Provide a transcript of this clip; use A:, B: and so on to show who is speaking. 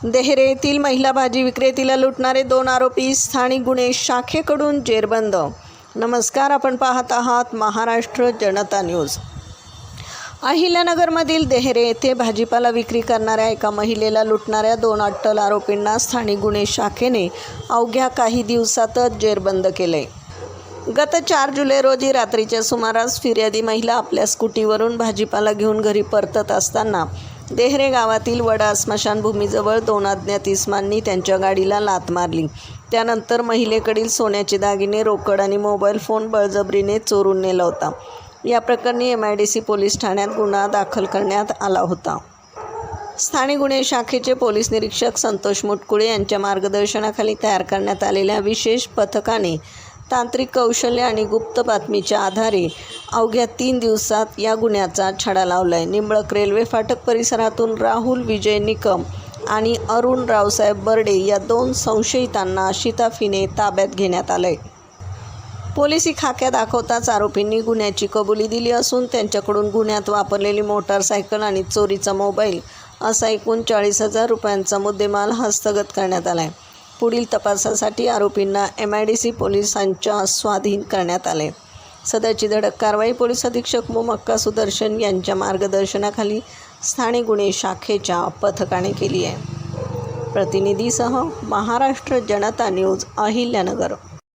A: देहरे येथील महिला भाजी विक्रेतीला लुटणारे 2 आरोपी स्थानिक गुन्हे शाखेकडून जेरबंद। नमस्कार, आपण पाहत आहात महाराष्ट्र जनता न्यूज। अहिल्यानगरमधील देहरे येथे भाजीपाला विक्री करणाऱ्या एका महिलेला लुटणाऱ्या 2 अट्टल आरोपींना स्थानिक गुन्हे शाखेने अवघ्या काही दिवसातच जेरबंद केले। गत 4 जुलै रोजी रात्रीच्या सुमारास फिर्यादी महिला आपल्या स्कूटीवरून भाजीपाला घेऊन घरी परतत असताना देहरे गावातील वडा स्मशानभूमीजवळ 2 अज्ञात इसमांनी त्यांच्या गाडीला लाथ मारली। त्यानंतर महिलेकडील सोन्याचे दागिने, रोकड आणि मोबाईल फोन बळजबरीने चोरून नेला होता। या प्रकरणी MIDC पोलीस ठाण्यात गुन्हा दाखल करण्यात आला होता। स्थानिक गुन्हे शाखेचे पोलीस निरीक्षक संतोष मुटकुळे यांच्या मार्गदर्शनाखाली तयार करण्यात आलेल्या विशेष पथकाने तांत्रिक कौशल्य आणि गुप्त बातमीच्या आधारे अवघ्या 3 दिवसात या गुन्ह्याचा छडा लावलाय। निंबळक रेल्वे फाटक परिसरातून राहुल विजय निकम आणि अरुण रावसाहेब बर्डे या 2 संशयितांना शिताफीने ताब्यात घेण्यात आलंय। पोलिसी खाक्या दाखवताच आरोपींनी गुन्ह्याची कबुली दिली असून त्यांच्याकडून गुन्ह्यात वापरलेली मोटारसायकल आणि चोरीचा मोबाईल असा एकूण 40,000 रुपयांचा मुद्देमाल हस्तगत करण्यात आलाय। पुढील तपासासाठी आरोपींना MIDC पोलिसांच्या स्वाधीन करण्यात आले। सदरची धडक कारवाई पोलीस अधीक्षक मुमक्का सुदर्शन यांच्या मार्गदर्शनाखाली स्थानिक गुन्हे शाखेच्या पथकाने केली आहे। प्रतिनिधीसह महाराष्ट्र जनता न्यूज, अहिल्यानगर।